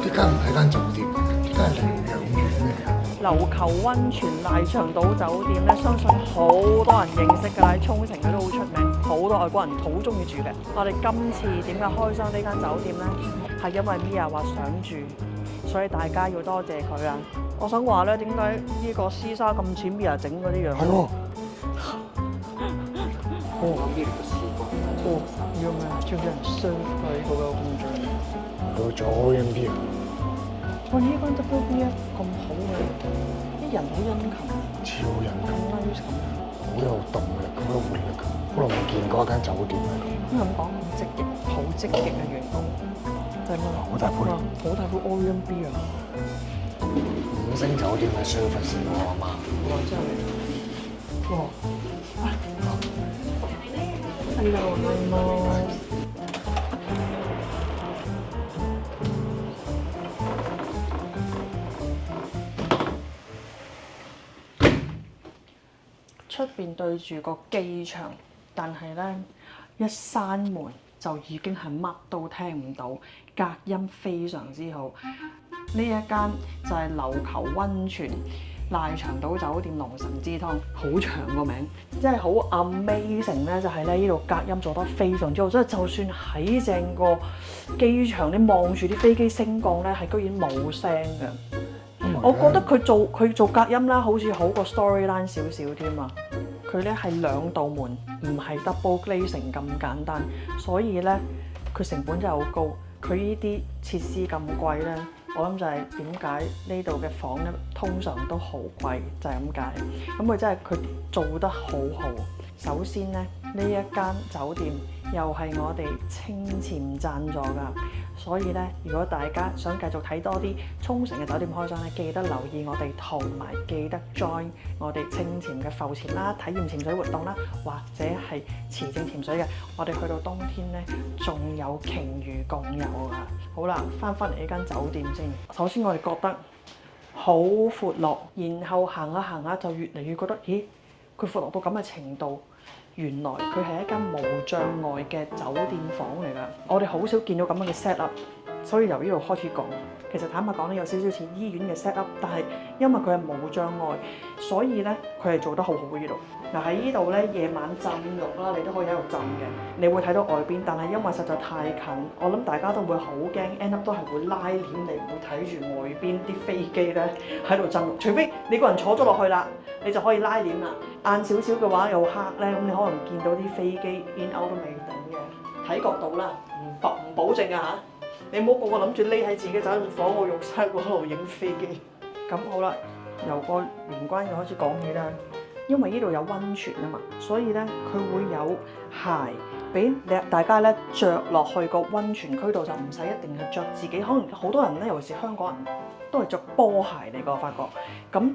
呢間唔係間酒店，呢間係療養院嚟嘅。琉球溫泉賴長島酒店咧，相信好多人認識㗎啦，喺沖繩嗰度好出名，好多外國人好中意住嘅。我哋今次點解開箱呢間酒店咧？係因為 Mia 話想住，所以大家要多謝佢啊！我想話咧，點解呢個絲紗咁似 Mia 整嗰啲樣？係喎。要咩？就很深佢嗰個工作。佢做 OMP 啊！哇！呢間 WB 咁好嘅，啲人好殷勤，超人咁 nice 咁。好有動力，咁有活力㗎。好耐冇見過一間酒店係咁。咁講積極，好積極嘅員工，就係乜？好大杯，好大杯 OMB 啊5星酒店嘅 service 喎，阿媽。哇！真係，哇！Hello，出邊對住個機場，但係咧一閂門就已經係乜都聽唔到，隔音非常之好。呢一間就係琉球溫泉賴長島酒店龍神之湯，好長個名，真係好 amazing 咧！就係咧呢度隔音做得非常之好，即係就算喺正個機場，你望住啲飛機升降咧，係居然冇聲嘅。我覺得佢做隔音啦，好似好過 Storyline 少少添啊！佢咧係2道門，唔係 double glazing 咁簡單，所以咧佢成本真係好高。佢呢啲設施咁貴咧，我諗就係點解呢度嘅房咧通常都好貴，就係咁解。咁佢真係佢做得好好。首先咧，呢一間酒店又係我哋清潛贊助㗎。所以咧，如果大家想繼續睇多啲沖繩嘅酒店開箱咧，記得留意我哋，同埋記得 join 我哋清潛嘅浮潛啦、體驗潛水活動啦，或者係持證潛水嘅。我哋去到冬天咧，仲有鯨魚共遊啊！好啦，翻嚟呢間酒店先。首先我哋覺得好闊落，然後行下行下就越嚟越覺得，咦，佢闊落到咁嘅程度。原來佢係一間無障礙嘅酒店房嚟㗎，我哋好少見到咁樣嘅 set up，所以由呢度開始講。其實坦白講咧，有少少似醫院嘅 set up，但係因為佢係無障礙，所以咧佢係做得好好嘅呢度。嗱喺呢度咧，夜晚浸浴啦，你都可以喺度浸嘅，你會睇到外邊，但係因為實在太近，我諗大家都會好驚 end up 都係會拉簾，你唔會睇住外邊啲飛機咧喺度浸浴，除非你個人坐咗落去啦，你就可以拉簾啦。晏少少嘅話又黑咧，咁你可能見到啲飛機 in out 都未定嘅，睇角度啦，唔保證啊嚇！你唔好個個諗住匿喺自己酒店房個浴室嗰度影飛機。咁好啦，由個玄關就開始講起啦。因為呢度有溫泉啊嘛，所以咧佢會有鞋俾大家咧着落去個溫泉區度，就唔使一定係着自己。可能好多人咧，尤其是香港人都係着波鞋嚟個，發覺咁。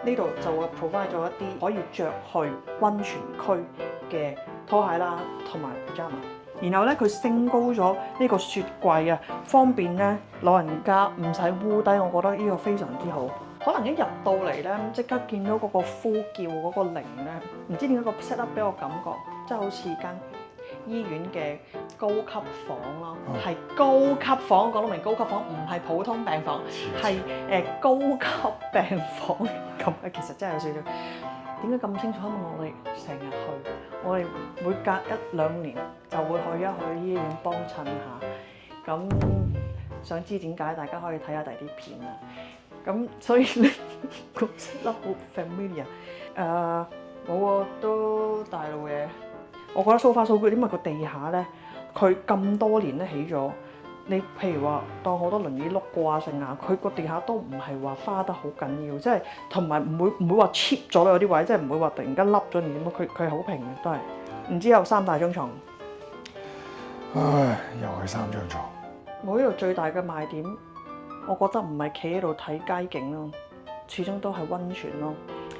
呢度就會 provide 咗一啲可以着去溫泉區嘅拖鞋啦，同埋 pyjama。然後咧，佢升高咗呢個雪櫃啊，方便咧老人家唔使污低。我覺得呢個非常之好。可能一入到嚟咧，即刻見到嗰個呼叫嗰個鈴咧，唔知點解個 set up 俾我感覺，真係好似間醫院嘅高級房咯，係高級房，講到明高級房，唔係普通病房，係高級病房咁啊！其實真係有少少，點解咁清楚？因為我哋成日去，我哋每隔1-2年就會去一去醫院幫襯下。咁想知點解？大家可以睇下第啲片啊。咁所以咧個 set up 好 familiar。冇都大路嘅。我覺得 so far so good，因為個地下咧，佢咁多年咧起咗，你譬如話當好多輪椅碌過啊剩啊，佢個地下都唔係話花得好緊要，即係同埋唔會話 cheap 咗咯，有啲位即係唔會話突然間凹咗點樣，佢係好平嘅都係。唔知有3大張床。唉，又係3張床。我呢度最大嘅賣點，我覺得唔係企喺度睇街景咯，始終都係溫泉咯。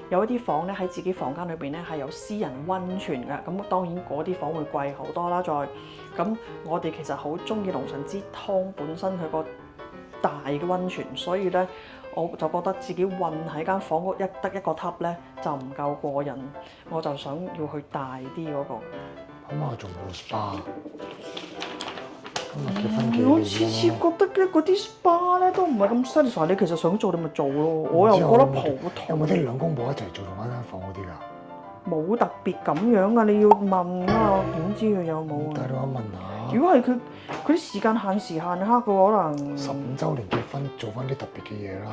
有一啲房咧喺自己房間裏邊咧係有私人溫泉嘅，咁當然嗰啲房會貴好多啦。咁我哋其實好中意龍神之湯本身佢個大嘅溫泉，所以咧我就覺得自己混喺間房得一個 tub 咧就唔夠過癮，我就想要去大啲嗰個。咁我仲冇 SPA。結婚幾年我次次覺得咧嗰啲 SPA 咧都唔係咁 satisfy，你其實想做你咪做咯，我又覺得普通。有冇啲兩公婆一齊做同一間房嗰啲㗎？冇特別咁樣啊！你要問啊，我點知佢有冇啊？帶我問下。如果係佢啲時間限時限刻嘅可能15週年結婚做翻啲特別嘅嘢啦。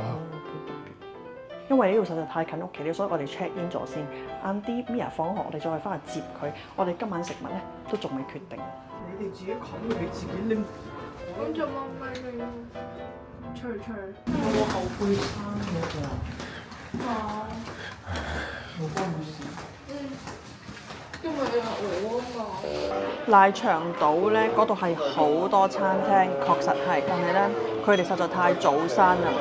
因為呢度實在太近屋企咧，所以我哋 check in 咗先。晏啲 Mia 放學，我哋再翻去接佢。我哋今晚食物咧都仲未決定。你哋自己冚，你自己拎。咁就冇咩嘅，吹。我後悔生嗰個。啊，冇關我事。因為你係我啊嘛。賴長島咧嗰度係好多餐廳，確實係，但係咧佢哋實在太早閂啦。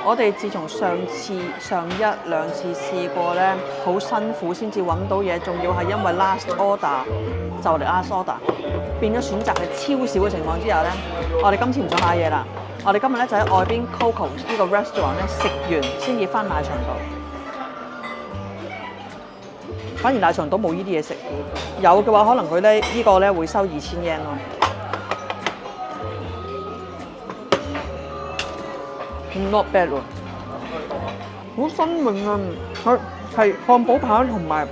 我哋自從上一兩次試過咧，好辛苦先至揾到嘢，仲要係因為 last order 就嚟 last order，變咗選擇係超少嘅情況之下咧，我哋今次唔想買嘢啦。我哋今日咧就喺外邊 Coco 呢個 restaurant 咧食完先至翻賴長島。反而賴長島冇呢啲嘢食，有嘅話可能佢咧呢個咧會收2000 yen 咯。Not bad 喎，好新穎啊！佢係漢堡扒同埋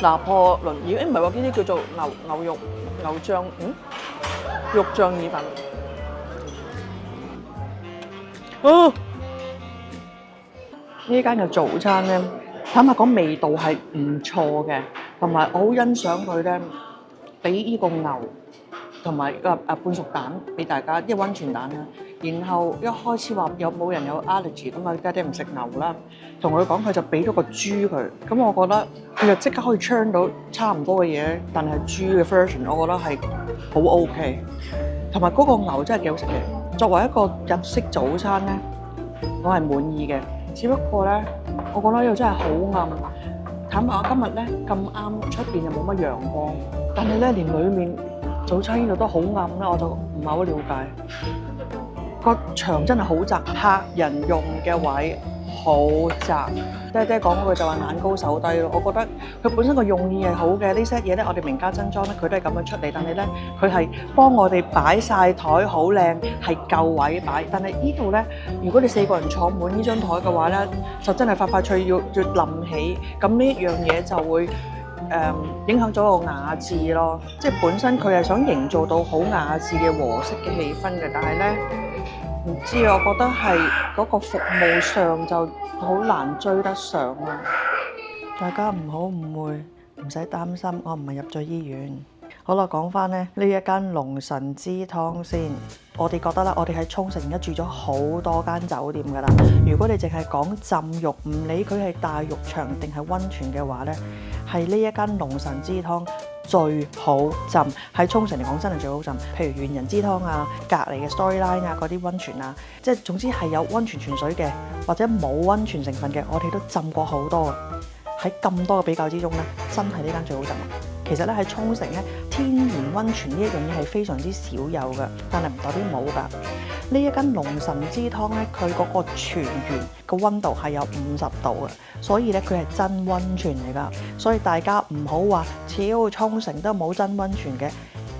拿破崙意，唔係喎，呢啲叫做牛肉醬，肉醬意粉。呢間嘅早餐咧，坦白講味道係唔錯嘅，同埋我好欣賞佢咧，俾呢個牛同埋個半熟蛋俾大家，一溫泉蛋啦。然後一開始話有冇人有 allergy 咁啊，家姐唔食牛啦，同佢講佢就俾咗個豬佢，咁我覺得佢就即刻可以 churn 到差唔多嘅嘢，但係豬嘅 version 我覺得係好 OK，同埋嗰個牛真係幾好食嘅。作為一個日式早餐咧，我係滿意嘅。只不過咧，我覺得呢度真係好暗。坦白我今日咧咁啱出邊又冇乜陽光，但係咧連裡面早餐呢度都好暗啦，我就唔係好了解。個牆真係好窄，客人用嘅位好窄。爹爹講嗰句就話眼高手低咯。我覺得佢本身個用意係好嘅，呢 set 嘢咧我哋名家珍裝咧佢都係咁樣出嚟，但係咧佢係幫我哋擺晒台好靚，係夠位擺。但係呢度咧，如果你4個人坐滿呢張台嘅話咧，就真係快脆要冧起。咁呢一樣嘢就會影響咗個雅致咯。即係本身佢係想營造到好雅致嘅和式嘅氣氛嘅，但係咧。唔知我覺得係嗰個服務上就好難追得上啊！大家唔好誤會，唔使擔心，我唔係入咗醫院。好啦，講翻呢一間龍神之湯先。我哋覺得啦，我哋喺沖繩而家住咗好多間酒店㗎啦。如果你淨係講浸浴，唔理佢係大浴場定係溫泉嘅話呢，係呢一間龍神之湯最好浸。喺沖繩嚟講真係最好浸。譬如猿人之湯啊，隔離嘅 Storyline 啊，嗰啲溫泉啊，即係總之係有溫泉泉水嘅，或者冇溫泉成分嘅，我哋都浸過好多。喺咁多嘅比較之中咧，真係呢間最好浸。其實咧喺沖繩咧，天然溫泉呢一樣嘢係非常之少有嘅，但係唔代表冇㗎。呢一間龍神之湯咧，佢嗰個泉源個溫度係有50度嘅，所以咧佢係真溫泉嚟㗎。所以大家唔好話，超沖繩都冇真溫泉嘅，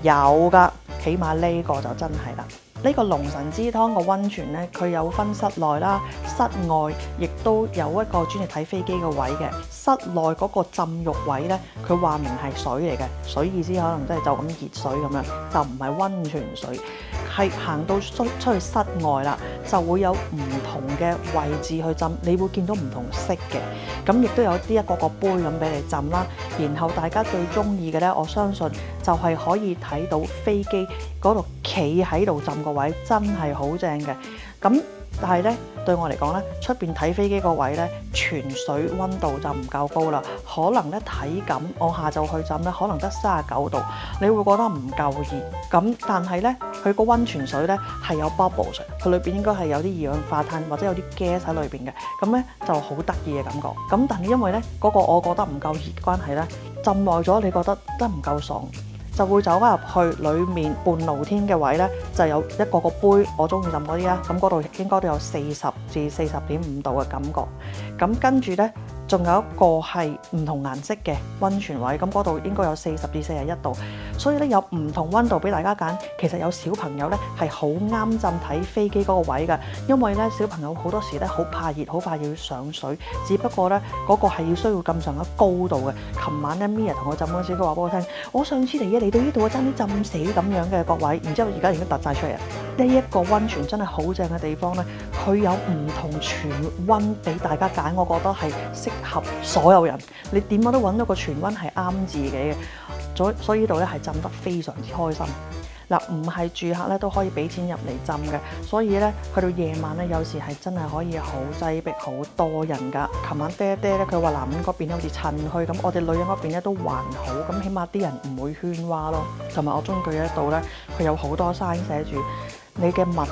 有㗎，起碼呢個就真係啦。呢個龍神之湯個溫泉咧，佢有分室內啦、室外，亦都有一個專業睇飛機嘅位嘅。室內嗰個浸浴位咧，佢話明係水嚟嘅，水意思可能真係就咁熱水咁樣，就唔係溫泉水。係行到出去室外啦，就會有唔同嘅位置去浸，你會見到唔同色嘅，咁亦都有啲一個個杯咁俾你浸啦。然後大家最中意嘅咧，我相信就係可以睇到飛機嗰度企喺度浸個位，真係好正嘅。咁但係咧，對我嚟講咧，出邊睇飛機個位咧，泉水溫度就唔夠高啦。可能咧體感，我下晝去浸咧，可能得39度，你會覺得唔夠熱。咁但係咧，佢個溫泉水咧係有 bubbles，佢裏邊應該係有啲二氧化碳或者有啲 gas 喺裏邊嘅，咁咧就好得意嘅感覺。咁但係因為咧嗰個我覺得唔夠熱關係咧，浸耐咗你覺得真唔夠爽。就會走翻入去裡面半露天嘅位咧，就有一個個杯，我中意浸嗰啲啦。咁嗰度應該都有40至40.5度嘅感覺。咁跟住咧，仲有一個係唔同顏色嘅溫泉位，咁嗰度應該有40至41度，所以咧有唔同溫度俾大家揀。其實有小朋友咧係好啱浸睇飛機嗰個位㗎，因為咧小朋友好多時咧好怕熱，好快要上水，只不過咧嗰個係要需要咁上下高度嘅。琴晚咧 Mia 同我浸嗰陣時，佢話俾我聽，我上次嚟到呢度我爭啲浸死咁樣嘅各位，然之後而家已經突晒出嚟啦。呢一個溫泉真係好正嘅地方咧，佢有唔同泉溫俾大家揀，我覺得係適合所有人。你點樣都揾到個泉溫係啱自己嘅，所以呢度咧係浸得非常之開心。嗱，唔係住客咧都可以俾錢入嚟浸嘅，所以咧去到夜晚咧有時係真係可以好擠迫，好多人㗎。琴晚爹咧佢話男人嗰邊好似趁墟咁，我哋女人嗰邊咧都還好，咁起碼啲人唔會喧嘩咯。同埋我中意喺度咧，佢有好多山寫住，你嘅物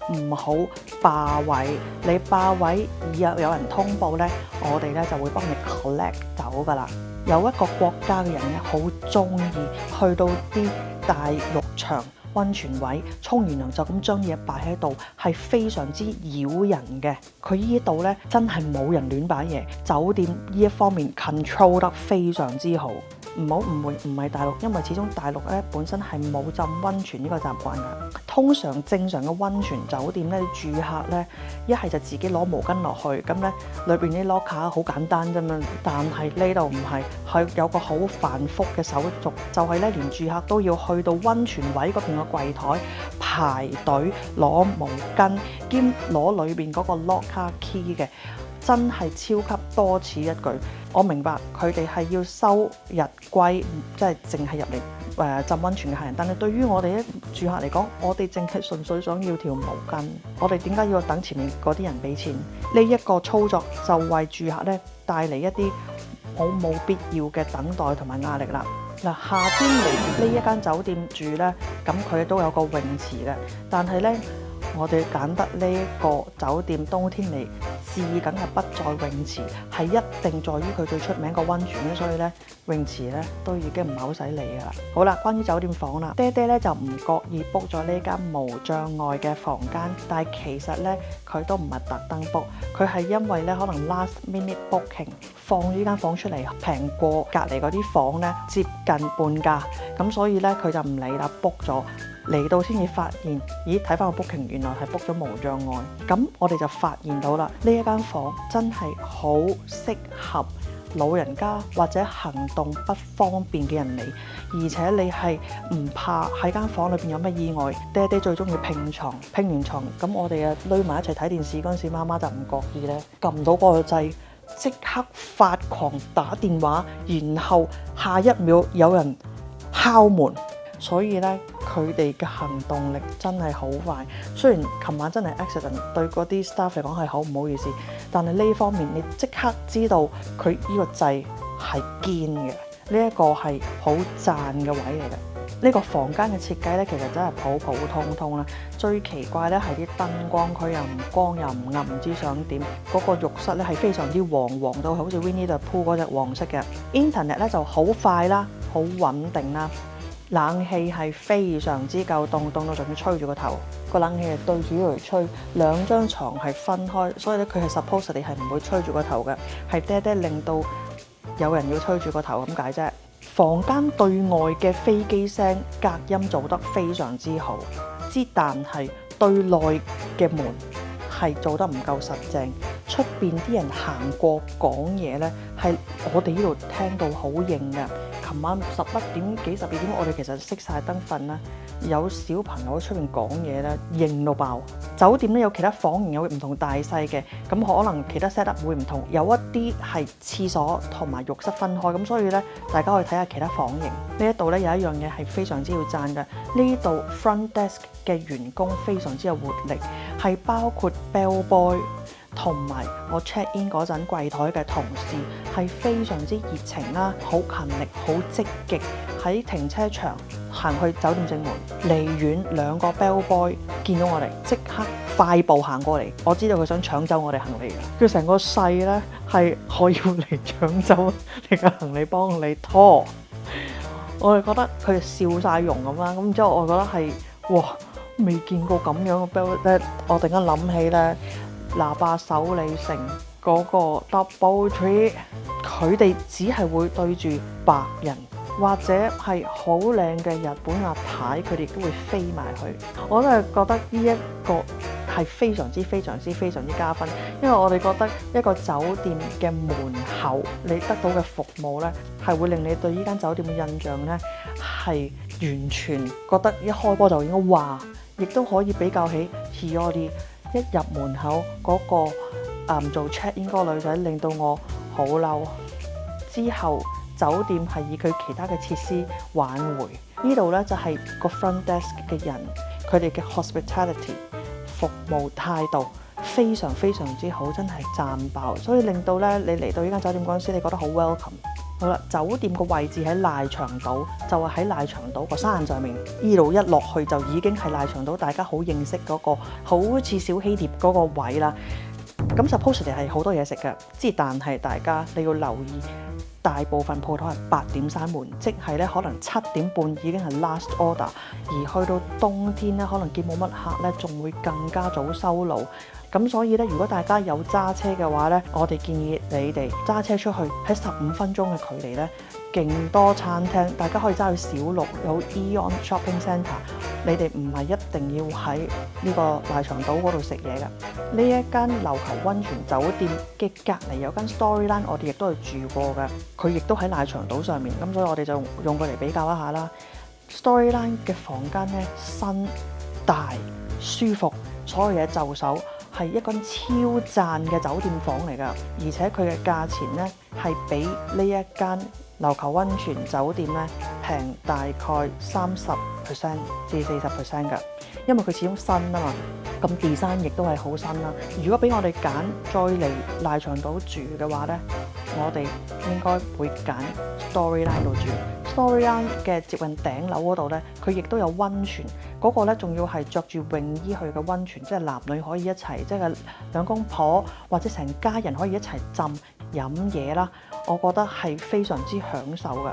品唔好霸位，你霸位有人通報咧，我哋咧就會幫你 collect 走㗎啦。有一個國家嘅人咧，好中意去到啲大浴場、溫泉位沖完涼就咁將嘢擺喺度，係非常之擾人嘅。佢呢度咧真係冇人亂擺嘢，酒店呢一方面 control 得非常之好。唔好誤會，唔係大陸，因為始終大陸咧本身係冇浸溫泉呢個習慣㗎。通常正常嘅溫泉酒店咧，住客咧一係就自己攞毛巾落去，咁咧裏邊啲 locker 好簡單啫嘛。但係呢度唔係，係有個好繁複嘅手續，就係咧連住客都要去到溫泉位嗰邊嘅櫃台排隊攞毛巾，兼攞裏邊嗰個 locker key 嘅。真係超級多此一舉。我明白佢哋係要收日歸，即係淨係入嚟浸溫泉嘅客人。但係對於我哋啲住客嚟講，我哋淨係純粹想要條毛巾。我哋點解要等前面嗰啲人俾錢？呢一個操作就為住客咧帶嚟一啲好冇必要嘅等待同埋壓力啦。嗱，夏天嚟呢一間酒店住咧，咁佢都有個泳池嘅，但係咧我哋揀得呢一個酒店冬天嚟，至梗係不在泳池，係一定在於佢最出名個溫泉咧，所以咧泳池咧都已經唔係好使理噶啦。好啦，關於酒店房啦，爹咧就唔覺意 book 咗呢間無障礙嘅房間，但係其實咧佢都唔係特登 book，佢係因為咧可能 last minute booking 放呢間房出嚟平過隔離嗰啲房咧接近半價，咁所以咧佢就唔理啦 book 咗。嚟到先至發現，咦？睇翻個 booking，原來係 book 咗無障礙。咁我哋就發現到啦，呢一間房真係好適合老人家或者行動不方便嘅人嚟，而且你係唔怕喺間房裏邊有咩意外。爹最中意拼床，拼完床咁我哋啊匿埋一齊睇電視嗰陣時，媽媽就唔覺意咧撳唔到嗰個掣，即刻發狂打電話，然後下一秒有人敲門。所以咧，佢哋嘅行動力真係好快。雖然琴晚真係 accident， 對嗰啲 staff 嚟講係好唔好意思，但係呢方面你即刻知道佢呢個掣係堅嘅，呢一個係好讚嘅位嚟嘅。呢個房間嘅設計咧，其實真係普普通通啦。最奇怪咧係啲燈光，佢又唔光又唔暗，唔知想點。嗰個浴室咧係非常之黃到好似 Winnie the Pooh 嗰隻黃色嘅。Internet 咧就好快啦，好穩定啦。冷氣係非常之夠凍到仲要吹住個頭，個冷氣係對住呢度吹，兩張床係分開，所以咧佢係 supposedly 係唔會吹住個頭嘅，係爹令到有人要吹住個頭咁解啫。房間對外嘅飛機聲隔音做得非常之好，但係對內嘅門係做得唔夠實淨，出邊啲人行過講嘢咧，係我哋呢度聽到好應㗎。琴晚11點幾12點，我哋其實熄晒燈瞓啦。有小朋友喺出邊講嘢咧，應到爆。酒店咧有其他房型有唔同大細嘅，咁可能其他 set up 會唔同，有一啲係廁所同埋浴室分開，咁所以咧大家可以睇下其他房型。呢一度咧有一樣嘢係非常之要讚嘅，呢度 front desk 嘅員工非常之有活力，係包括 bell boy。同埋我 check in 嗰陣櫃台嘅同事係非常之熱情啦，好勤力，好積極。喺停車場行去酒店正門，離遠兩個 bell boy 見到我哋，即刻快步行過嚟。我知道佢想搶走我哋行李嘅，佢成個勢咧係可以嚟搶走你嘅行李，幫你拖。我哋覺得佢哋笑晒容咁啦，咁之後我覺得係哇，未見過咁樣嘅 bell 咧。我突然間諗起咧。喇叭手里城嗰個 DoubleTree，佢哋只係會對住白人或者係好靚嘅日本阿太，佢哋都會飛埋去。我都係覺得呢一個係非常之加分，因為我哋覺得一個酒店嘅門口你得到嘅服務呢，係會令你對呢間酒店嘅印象呢係完全覺得一開波就應該話，亦都可以比較起 Hiyori 一入門口嗰個做 check in 嗰個女仔，令到我好嬲。之後酒店係以佢其他嘅設施挽回，呢度呢就係個 front desk 嘅人，佢哋嘅 hospitality 服務態度非常之好，真係讚爆，所以令到咧你嚟到呢間酒店嗰陣時，你覺得好 welcome。好啦，酒店個位置喺瀨長島，就係喺瀨長島個山上面，呢度一落去就已經係瀨長島大家好認識嗰個好似小希臘嗰個位啦。咁 supposedly 係好多嘢食嘅，但係大家你要留意，大部分鋪頭係8點閂門，即係咧可能7點半已經係 last order， 而去到冬天咧可能見冇乜客咧，仲會更加早收爐。咁所以咧，如果大家有揸車嘅話咧，我哋建議你哋揸車出去喺15分鐘嘅距離咧，勁多餐廳，大家可以揸去小六有 Eon Shopping Centre， 你哋唔係一定要喺呢個瀨長島嗰度食嘢嘅。呢一間琉球溫泉酒店嘅隔離有間 Storyline， 我哋亦都係住過嘅，佢亦都喺瀨長島上面，咁所以我哋就用佢嚟比較一下啦。Storyline 嘅房間咧新大舒服，所有嘢就手。係一間超讚嘅酒店房嚟㗎，而且佢嘅價錢呢係比呢一間琉球溫泉酒店呢平大概30% 至40% 㗎，因為佢始終新啊嘛，咁 design 亦都係好新啦。如果俾我哋揀再嚟瀨長島住嘅話呢，我哋應該會揀 Storyline 度住。Storyline 嘅接近頂樓嗰度呢，佢亦都有溫泉，嗰個呢仲要係着住泳衣去嘅溫泉，即係男女可以一齊，即係兩公婆或者成家人可以一齊浸飲嘢啦。我覺得係非常之享受嘅。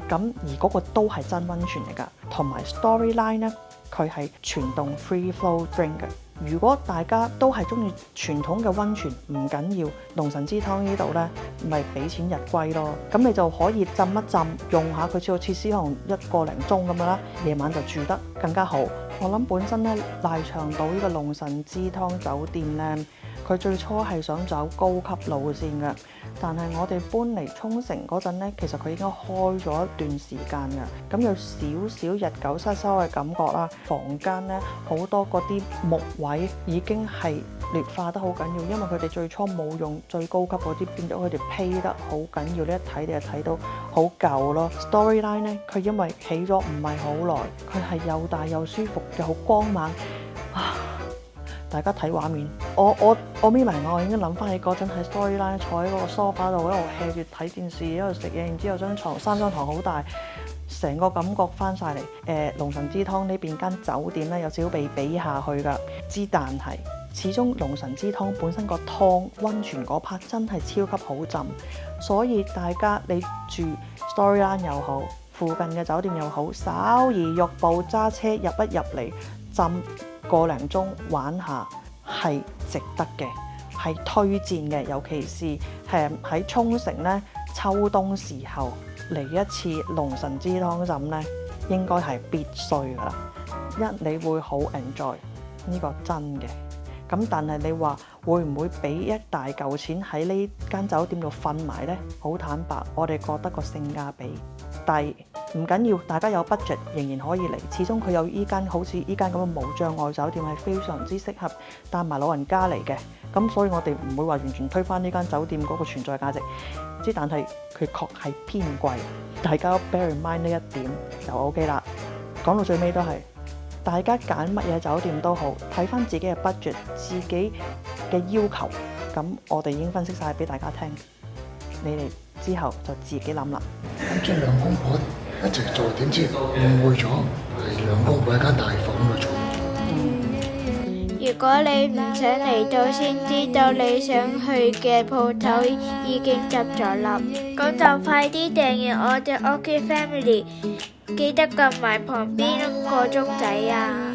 咁而嗰個都係真溫泉嚟㗎，同埋 Storyline 呢，佢係全棟 free flow drink 嘅。如果大家都係中意傳統嘅溫泉，唔緊要，龍神之湯呢度呢，咪俾錢日歸咯。咁你就可以浸一浸，用下佢個設施，可能1個零鐘咁樣啦，夜晚就住得更加好。我諗本身呢，瀨長島呢個龍神之湯酒店呢，佢最初係想走高級路線嘅，但係我哋搬嚟沖繩嗰陣呢，其實佢已經開咗一段時間嘅，咁有少少日久失修嘅感覺啦。房間呢，好多嗰啲木位已經係劣化得好緊要，因為佢哋最初冇用最高級嗰啲，變咗佢哋披得好緊要，你一睇你就睇到好舊咯。Storyline 呢，佢因為起咗唔係好耐，佢係又大又舒服又好光猛啊！大家睇畫面，我眯埋眼，我已經諗翻起嗰陣喺 Storyline 坐喺嗰個 sofa 度，一路 hea 住睇電視，一路食嘢，然之後三張床好大，成個感覺翻晒嚟。龍神之湯呢邊間酒店咧有少少被比下去㗎，但係始終龍神之湯本身個湯溫泉嗰 part 真係超級好浸，所以大家你住 Storyline 又好，附近嘅酒店又好，稍移玉步揸車入一入嚟浸個零鐘玩下係值得嘅，係推薦嘅。尤其是喺沖繩呢，秋冬時候嚟一次龍神之湯浸呢，應該係必須噶啦。你會好 enjoy 呢個真嘅。咁但係你話會唔會俾一大嚿錢喺呢間酒店度瞓埋呢？好坦白，我哋覺得個性價比低，唔緊要，大家有 budget 仍然可以嚟。始終佢有依間好似依間咁嘅無障礙酒店係非常之適合帶埋老人家嚟嘅。咁所以我哋唔會話完全推翻呢間酒店嗰個存在價值，但係佢確係偏貴，大家 bear in mind 呢一點就 OK 啦。講到最尾都係。大家揀乜嘢酒店都好，睇翻自己嘅 budget， 自己嘅要求，咁我哋已經分析晒俾大家聽，你哋之後就自己諗啦。咁即係兩公婆一齊做，點知誤會咗係兩公婆喺間大房度做。如果你唔想嚟到先知道你想去嘅鋪頭已經執咗笠，咁就快啲訂閱我哋 OK Family，記得撳埋旁邊個鐘仔啊！